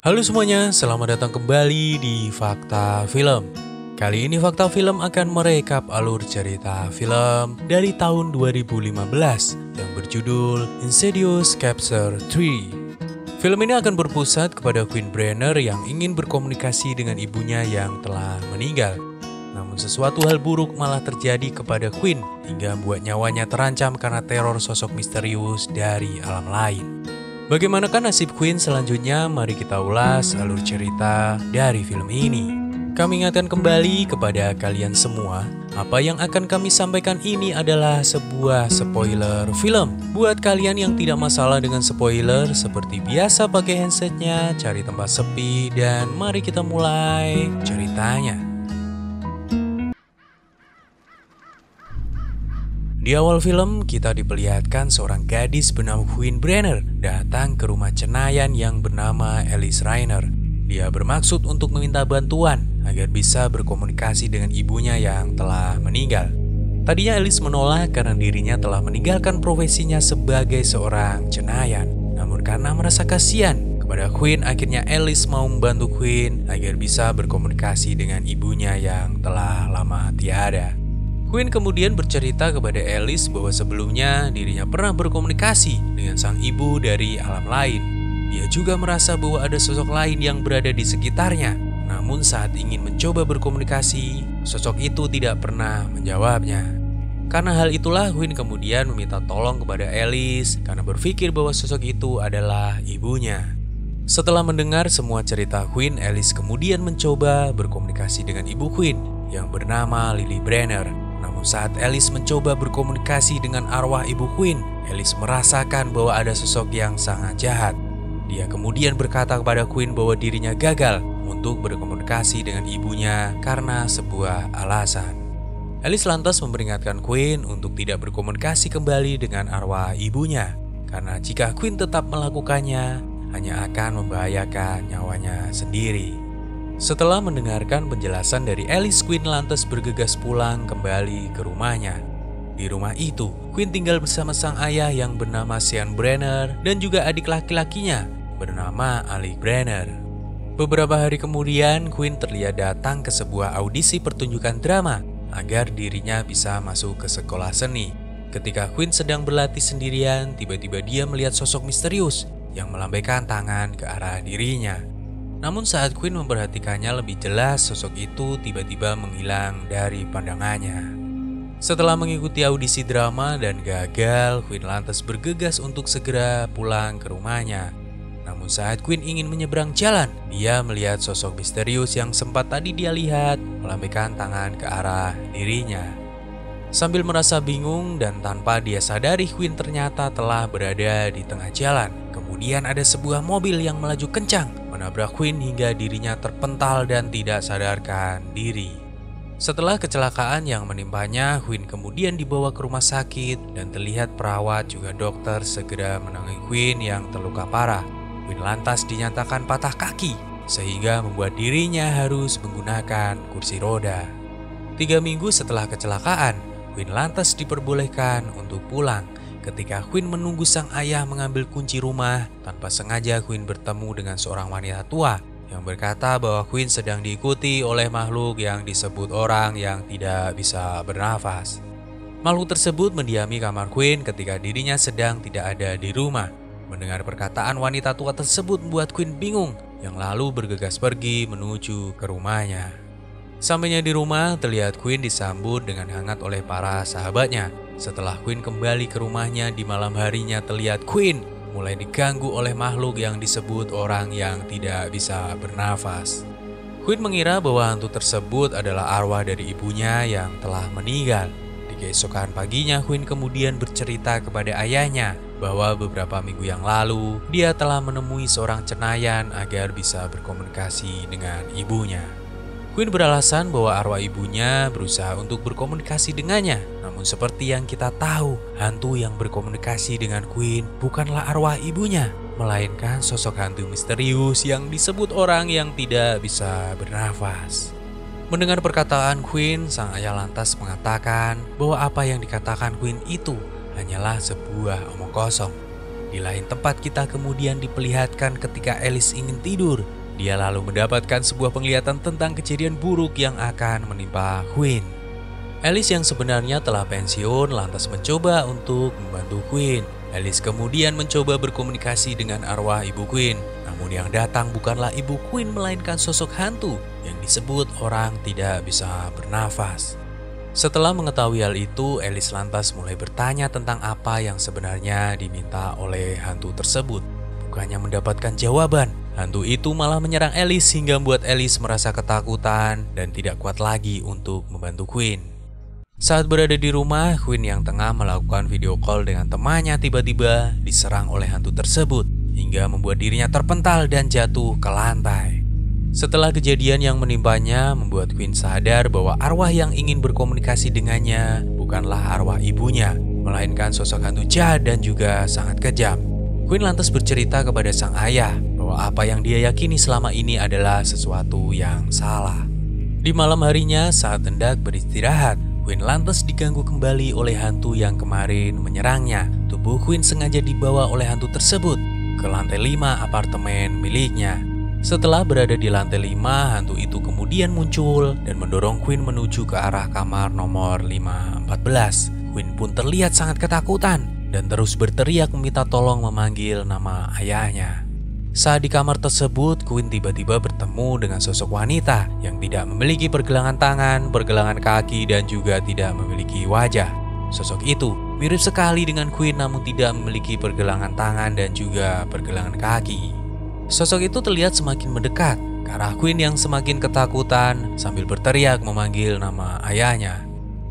Halo semuanya, selamat datang kembali di Fakta Film. Kali ini Fakta Film akan merekap alur cerita film dari tahun 2015 yang berjudul Insidious Chapter 3. Film ini akan berpusat kepada Queen Brenner yang ingin berkomunikasi dengan ibunya yang telah meninggal. Namun sesuatu hal buruk malah terjadi kepada Queen hingga membuat nyawanya terancam karena teror sosok misterius dari alam lain. Bagaimanakah nasib Queen selanjutnya? Mari kita ulas alur cerita dari film ini. Kami ingatkan kembali kepada kalian semua, apa yang akan kami sampaikan ini adalah sebuah spoiler film. Buat kalian yang tidak masalah dengan spoiler, seperti biasa pakai handsetnya, cari tempat sepi, dan mari kita mulai ceritanya. Di awal film, kita diperlihatkan seorang gadis bernama Queen Brenner datang ke rumah cenayan yang bernama Alice Rainer. Dia bermaksud untuk meminta bantuan agar bisa berkomunikasi dengan ibunya yang telah meninggal. Tadinya Alice menolak karena dirinya telah meninggalkan profesinya sebagai seorang cenayan. Namun karena merasa kasihan kepada Queen, akhirnya Alice mau membantu Queen agar bisa berkomunikasi dengan ibunya yang telah lama tiada. Queen kemudian bercerita kepada Alice bahwa sebelumnya dirinya pernah berkomunikasi dengan sang ibu dari alam lain. Dia juga merasa bahwa ada sosok lain yang berada di sekitarnya. Namun saat ingin mencoba berkomunikasi, sosok itu tidak pernah menjawabnya. Karena hal itulah Queen kemudian meminta tolong kepada Alice karena berpikir bahwa sosok itu adalah ibunya. Setelah mendengar semua cerita Queen, Alice kemudian mencoba berkomunikasi dengan ibu Queen yang bernama Lily Brenner. Namun saat Alice mencoba berkomunikasi dengan arwah ibu Queen, Alice merasakan bahwa ada sosok yang sangat jahat. Dia kemudian berkata kepada Queen bahwa dirinya gagal untuk berkomunikasi dengan ibunya karena sebuah alasan. Alice lantas memperingatkan Queen untuk tidak berkomunikasi kembali dengan arwah ibunya, karena jika Queen tetap melakukannya, hanya akan membahayakan nyawanya sendiri. Setelah mendengarkan penjelasan dari Alice, Queen lantas bergegas pulang kembali ke rumahnya. Di rumah itu, Queen tinggal bersama sang ayah yang bernama Sean Brenner dan juga adik laki-lakinya bernama Alec Brenner. Beberapa hari kemudian, Queen terlihat datang ke sebuah audisi pertunjukan drama agar dirinya bisa masuk ke sekolah seni. Ketika Queen sedang berlatih sendirian, tiba-tiba dia melihat sosok misterius yang melambaikan tangan ke arah dirinya. Namun saat Queen memperhatikannya lebih jelas, sosok itu tiba-tiba menghilang dari pandangannya. Setelah mengikuti audisi drama dan gagal, Queen lantas bergegas untuk segera pulang ke rumahnya. Namun saat Queen ingin menyeberang jalan, dia melihat sosok misterius yang sempat tadi dia lihat melambaikan tangan ke arah dirinya. Sambil merasa bingung dan tanpa dia sadari, Queen ternyata telah berada di tengah jalan. Kemudian ada sebuah mobil yang melaju kencang menabrak Queen hingga dirinya terpental dan tidak sadarkan diri. Setelah kecelakaan yang menimpanya, Queen kemudian dibawa ke rumah sakit dan terlihat perawat juga dokter segera menangani Queen yang terluka parah. Queen lantas dinyatakan patah kaki sehingga membuat dirinya harus menggunakan kursi roda. 3 minggu setelah kecelakaan, Queen lantas diperbolehkan untuk pulang. Ketika Queen menunggu sang ayah mengambil kunci rumah, tanpa sengaja Queen bertemu dengan seorang wanita tua yang berkata bahwa Queen sedang diikuti oleh makhluk yang disebut orang yang tidak bisa bernafas. Makhluk tersebut mendiami kamar Queen ketika dirinya sedang tidak ada di rumah. Mendengar perkataan wanita tua tersebut membuat Queen bingung, yang lalu bergegas pergi menuju ke rumahnya. Sampainya di rumah, terlihat Queen disambut dengan hangat oleh para sahabatnya. Setelah Queen kembali ke rumahnya di malam harinya, terlihat Queen mulai diganggu oleh makhluk yang disebut orang yang tidak bisa bernafas. Queen mengira bahwa hantu tersebut adalah arwah dari ibunya yang telah meninggal. Di keesokan paginya, Queen kemudian bercerita kepada ayahnya bahwa beberapa minggu yang lalu dia telah menemui seorang cenayan agar bisa berkomunikasi dengan ibunya. Queen beralasan bahwa arwah ibunya berusaha untuk berkomunikasi dengannya. Namun seperti yang kita tahu, hantu yang berkomunikasi dengan Queen bukanlah arwah ibunya, melainkan sosok hantu misterius yang disebut orang yang tidak bisa bernafas. Mendengar perkataan Queen, sang ayah lantas mengatakan bahwa apa yang dikatakan Queen itu hanyalah sebuah omong kosong. Di lain tempat kita kemudian diperlihatkan ketika Alice ingin tidur. Dia lalu mendapatkan sebuah penglihatan tentang kejadian buruk yang akan menimpa Quinn. Alice yang sebenarnya telah pensiun lantas mencoba untuk membantu Quinn. Alice kemudian mencoba berkomunikasi dengan arwah ibu Quinn. Namun yang datang bukanlah ibu Quinn melainkan sosok hantu yang disebut orang tidak bisa bernafas. Setelah mengetahui hal itu, Alice lantas mulai bertanya tentang apa yang sebenarnya diminta oleh hantu tersebut. Bukannya mendapatkan jawaban, hantu itu malah menyerang Alice hingga membuat Alice merasa ketakutan dan tidak kuat lagi untuk membantu Quinn. Saat berada di rumah, Quinn yang tengah melakukan video call dengan temannya tiba-tiba diserang oleh hantu tersebut hingga membuat dirinya terpental dan jatuh ke lantai. Setelah kejadian yang menimpanya membuat Quinn sadar bahwa arwah yang ingin berkomunikasi dengannya bukanlah arwah ibunya, melainkan sosok hantu jahat dan juga sangat kejam. Quinn lantas bercerita kepada sang ayah bahwa apa yang dia yakini selama ini adalah sesuatu yang salah. Di malam harinya saat hendak beristirahat, Quinn lantas diganggu kembali oleh hantu yang kemarin menyerangnya. Tubuh Quinn sengaja dibawa oleh hantu tersebut ke lantai 5 apartemen miliknya. Setelah berada di lantai 5, hantu itu kemudian muncul dan mendorong Quinn menuju ke arah kamar nomor 514. Quinn pun terlihat sangat ketakutan dan terus berteriak meminta tolong memanggil nama ayahnya. Saat di kamar tersebut, Quinn tiba-tiba bertemu dengan sosok wanita yang tidak memiliki pergelangan tangan, pergelangan kaki, dan juga tidak memiliki wajah. Sosok itu mirip sekali dengan Quinn namun tidak memiliki pergelangan tangan dan juga pergelangan kaki. Sosok itu terlihat semakin mendekat ke arah Quinn yang semakin ketakutan sambil berteriak memanggil nama ayahnya.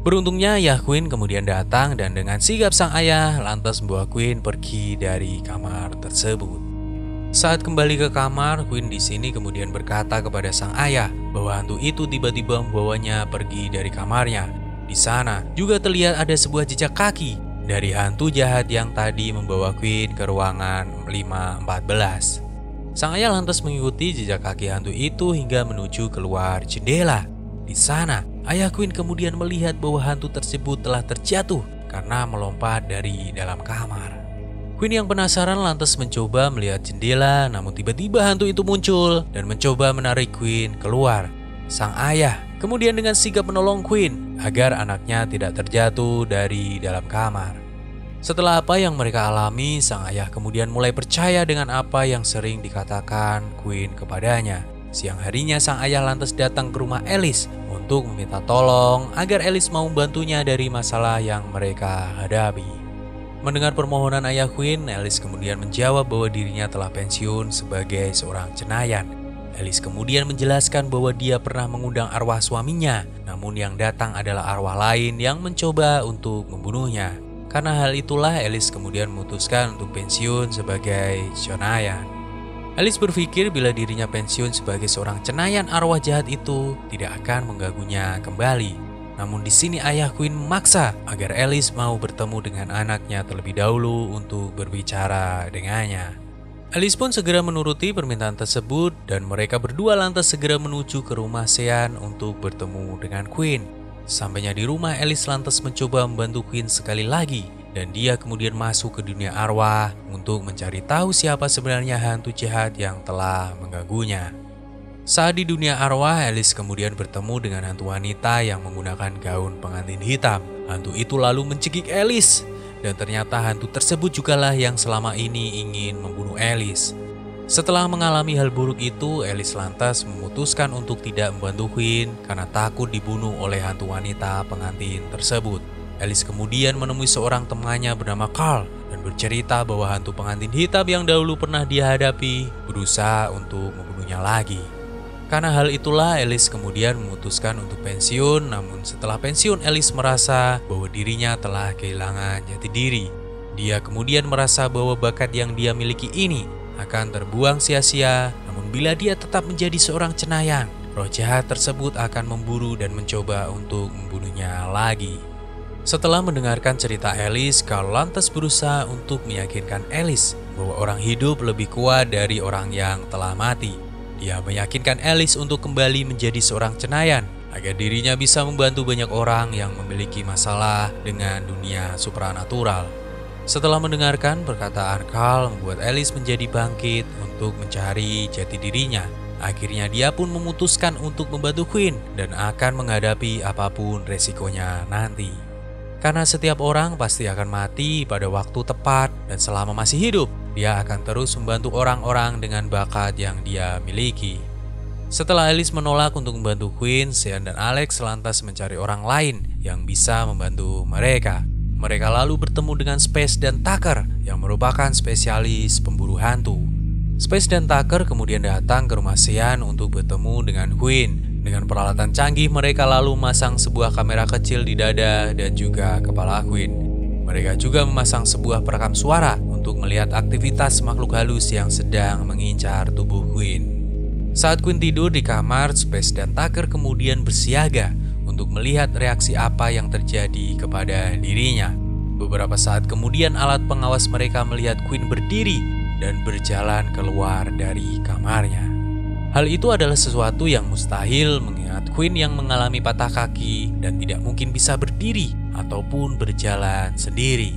Beruntungnya ayah Quinn kemudian datang dan dengan sigap sang ayah lantas membawa Quinn pergi dari kamar tersebut. Saat kembali ke kamar, Quinn di sini kemudian berkata kepada sang ayah bahwa hantu itu tiba-tiba membawanya pergi dari kamarnya. Di sana juga terlihat ada sebuah jejak kaki dari hantu jahat yang tadi membawa Quinn ke ruangan 514. Sang ayah lantas mengikuti jejak kaki hantu itu hingga menuju keluar jendela. Di sana, ayah Quinn kemudian melihat bahwa hantu tersebut telah terjatuh karena melompat dari dalam kamar. Quinn yang penasaran lantas mencoba melihat jendela, namun tiba-tiba hantu itu muncul dan mencoba menarik Quinn keluar. Sang ayah kemudian dengan sigap menolong Quinn agar anaknya tidak terjatuh dari dalam kamar. Setelah apa yang mereka alami, sang ayah kemudian mulai percaya dengan apa yang sering dikatakan Quinn kepadanya. Siang harinya sang ayah lantas datang ke rumah Alice untuk meminta tolong agar Alice mau membantunya dari masalah yang mereka hadapi. Mendengar permohonan ayah Quinn, Alice kemudian menjawab bahwa dirinya telah pensiun sebagai seorang cenayang. Alice kemudian menjelaskan bahwa dia pernah mengundang arwah suaminya, namun yang datang adalah arwah lain yang mencoba untuk membunuhnya. Karena hal itulah Alice kemudian memutuskan untuk pensiun sebagai cenayang. Alice berpikir bila dirinya pensiun sebagai seorang cenayang, arwah jahat itu tidak akan mengganggunya kembali. Namun di sini ayah Quinn memaksa agar Alice mau bertemu dengan anaknya terlebih dahulu untuk berbicara dengannya. Alice pun segera menuruti permintaan tersebut dan mereka berdua lantas segera menuju ke rumah Sean untuk bertemu dengan Quinn. Sampainya di rumah, Alice lantas mencoba membantu Quinn sekali lagi dan dia kemudian masuk ke dunia arwah untuk mencari tahu siapa sebenarnya hantu jahat yang telah mengganggunya. Saat di dunia arwah, Alice kemudian bertemu dengan hantu wanita yang menggunakan gaun pengantin hitam. Hantu itu lalu mencekik Alice dan ternyata hantu tersebut jugalah yang selama ini ingin membunuh Alice. Setelah mengalami hal buruk itu, Alice lantas memutuskan untuk tidak membantu Quinn karena takut dibunuh oleh hantu wanita pengantin tersebut. Alice kemudian menemui seorang temannya bernama Carl dan bercerita bahwa hantu pengantin hitam yang dahulu pernah dia hadapi berusaha untuk membunuhnya lagi. Karena hal itulah Alice kemudian memutuskan untuk pensiun, namun setelah pensiun Alice merasa bahwa dirinya telah kehilangan jati diri. Dia kemudian merasa bahwa bakat yang dia miliki ini akan terbuang sia-sia, namun bila dia tetap menjadi seorang cenayang, roh jahat tersebut akan memburu dan mencoba untuk membunuhnya lagi. Setelah mendengarkan cerita Alice, Carl lantas berusaha untuk meyakinkan Alice bahwa orang hidup lebih kuat dari orang yang telah mati. Dia meyakinkan Alice untuk kembali menjadi seorang cenayang agar dirinya bisa membantu banyak orang yang memiliki masalah dengan dunia supranatural. Setelah mendengarkan perkataan Carl membuat Alice menjadi bangkit untuk mencari jati dirinya. Akhirnya dia pun memutuskan untuk membantu Queen dan akan menghadapi apapun resikonya nanti. Karena setiap orang pasti akan mati pada waktu tepat dan selama masih hidup, dia akan terus membantu orang-orang dengan bakat yang dia miliki. Setelah Alice menolak untuk membantu Queen, Sean dan Alex lantas mencari orang lain yang bisa membantu mereka. Mereka lalu bertemu dengan Space dan Tucker yang merupakan spesialis pemburu hantu. Space dan Tucker kemudian datang ke rumah Sean untuk bertemu dengan Queen. Dengan peralatan canggih mereka lalu memasang sebuah kamera kecil di dada dan juga kepala Queen. Mereka juga memasang sebuah perekam suara untuk melihat aktivitas makhluk halus yang sedang mengincar tubuh Queen. Saat Queen tidur di kamar, Space dan Tucker kemudian bersiaga untuk melihat reaksi apa yang terjadi kepada dirinya. Beberapa saat kemudian alat pengawas mereka melihat Queen berdiri dan berjalan keluar dari kamarnya. Hal itu adalah sesuatu yang mustahil mengingat Queen yang mengalami patah kaki dan tidak mungkin bisa berdiri ataupun berjalan sendiri.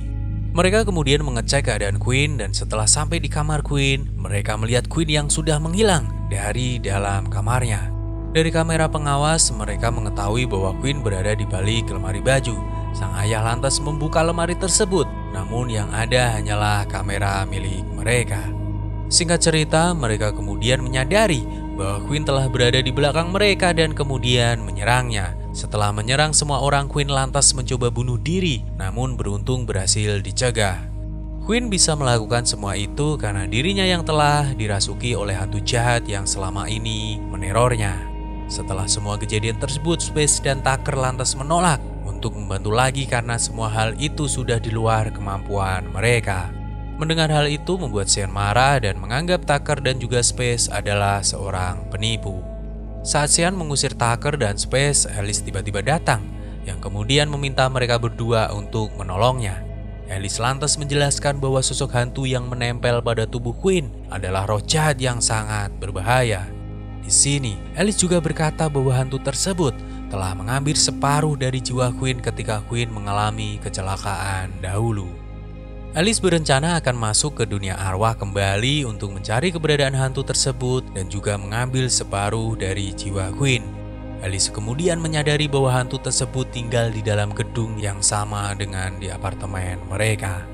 Mereka kemudian mengecek keadaan Queen dan setelah sampai di kamar Queen, mereka melihat Queen yang sudah menghilang dari dalam kamarnya. Dari kamera pengawas, mereka mengetahui bahwa Queen berada di balik lemari baju. Sang ayah lantas membuka lemari tersebut, namun yang ada hanyalah kamera milik mereka. Singkat cerita, mereka kemudian menyadari bahwa Queen telah berada di belakang mereka dan kemudian menyerangnya. Setelah menyerang semua orang, Queen lantas mencoba bunuh diri, namun beruntung berhasil dicegah. Queen bisa melakukan semua itu karena dirinya yang telah dirasuki oleh hantu jahat yang selama ini menerornya. Setelah semua kejadian tersebut, Space dan Tucker lantas menolak untuk membantu lagi karena semua hal itu sudah di luar kemampuan mereka. Mendengar hal itu membuat Sean marah dan menganggap Tucker dan juga Space adalah seorang penipu. Saat Sean mengusir Tucker dan Space, Alice tiba-tiba datang yang kemudian meminta mereka berdua untuk menolongnya. Alice lantas menjelaskan bahwa sosok hantu yang menempel pada tubuh Queen adalah roh jahat yang sangat berbahaya. Di sini, Alice juga berkata bahwa hantu tersebut telah mengambil separuh dari jiwa Queen ketika Queen mengalami kecelakaan dahulu. Alice berencana akan masuk ke dunia arwah kembali untuk mencari keberadaan hantu tersebut dan juga mengambil separuh dari jiwa Queen. Alice kemudian menyadari bahwa hantu tersebut tinggal di dalam gedung yang sama dengan di apartemen mereka.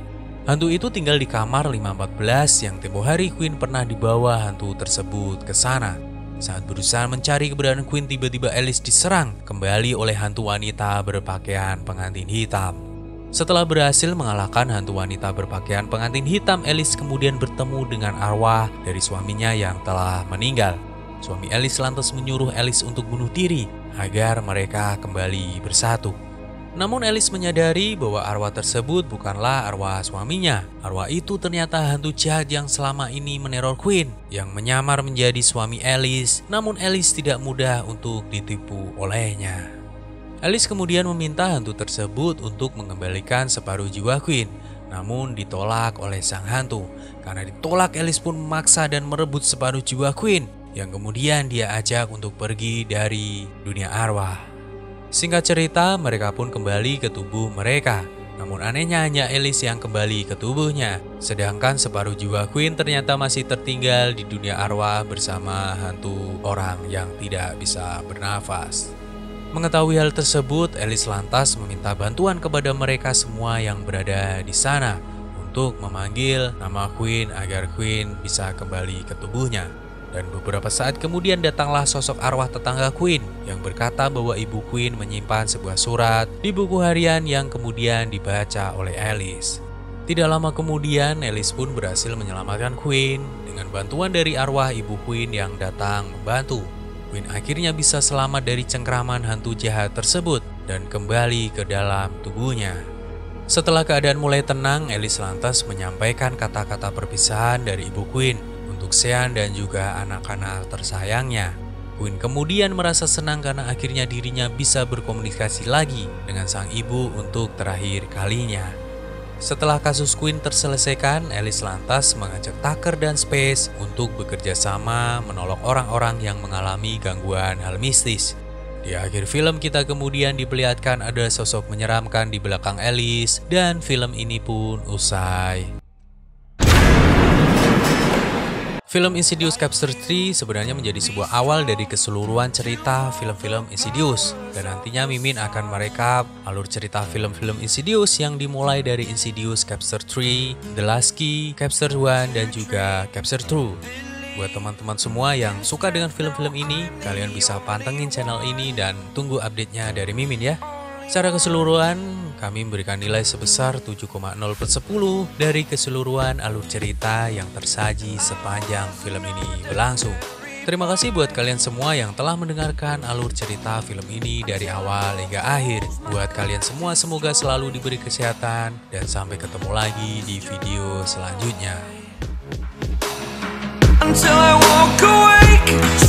Hantu itu tinggal di kamar 514 yang tempo hari Queen pernah dibawa hantu tersebut ke sana. Saat berusaha mencari keberadaan Queen, tiba-tiba Alice diserang kembali oleh hantu wanita berpakaian pengantin hitam. Setelah berhasil mengalahkan hantu wanita berpakaian pengantin hitam, Alice kemudian bertemu dengan arwah dari suaminya yang telah meninggal. Suami Alice lantas menyuruh Alice untuk bunuh diri agar mereka kembali bersatu. Namun Alice menyadari bahwa arwah tersebut bukanlah arwah suaminya. Arwah itu ternyata hantu jahat yang selama ini meneror Queen, yang menyamar menjadi suami Alice, namun Alice tidak mudah untuk ditipu olehnya. Alice kemudian meminta hantu tersebut untuk mengembalikan separuh jiwa Queen, namun ditolak oleh sang hantu. Karena ditolak, Alice pun memaksa dan merebut separuh jiwa Queen, yang kemudian dia ajak untuk pergi dari dunia arwah. Singkat cerita, mereka pun kembali ke tubuh mereka. Namun anehnya hanya Alice yang kembali ke tubuhnya, sedangkan separuh jiwa Queen ternyata masih tertinggal di dunia arwah bersama hantu orang yang tidak bisa bernafas. Mengetahui hal tersebut, Alice lantas meminta bantuan kepada mereka semua yang berada di sana untuk memanggil nama Queen agar Queen bisa kembali ke tubuhnya. Dan beberapa saat kemudian datanglah sosok arwah tetangga Queen yang berkata bahwa ibu Queen menyimpan sebuah surat di buku harian yang kemudian dibaca oleh Alice. Tidak lama kemudian, Alice pun berhasil menyelamatkan Queen dengan bantuan dari arwah ibu Queen yang datang membantu. Queen akhirnya bisa selamat dari cengkraman hantu jahat tersebut dan kembali ke dalam tubuhnya. Setelah keadaan mulai tenang, Alice lantas menyampaikan kata-kata perpisahan dari ibu Queen untuk Sean dan juga anak-anak tersayangnya. Queen kemudian merasa senang karena akhirnya dirinya bisa berkomunikasi lagi dengan sang ibu untuk terakhir kalinya. Setelah kasus Queen terselesaikan, Alice lantas mengajak Tucker dan Space untuk bekerja sama menolong orang-orang yang mengalami gangguan hal mistis. Di akhir film kita kemudian diperlihatkan ada sosok menyeramkan di belakang Alice dan film ini pun usai. Film Insidious Chapter 3 sebenarnya menjadi sebuah awal dari keseluruhan cerita film-film Insidious. Dan nantinya Mimin akan merekap alur cerita film-film Insidious yang dimulai dari Insidious Chapter 3, The Last Key, Chapter 1, dan juga Chapter 2. Buat teman-teman semua yang suka dengan film-film ini, kalian bisa pantengin channel ini dan tunggu update-nya dari Mimin ya. Secara keseluruhan, kami memberikan nilai sebesar 7,0/10 dari keseluruhan alur cerita yang tersaji sepanjang film ini berlangsung. Terima kasih buat kalian semua yang telah mendengarkan alur cerita film ini dari awal hingga akhir. Buat kalian semua semoga selalu diberi kesehatan dan sampai ketemu lagi di video selanjutnya. Until I walk awake.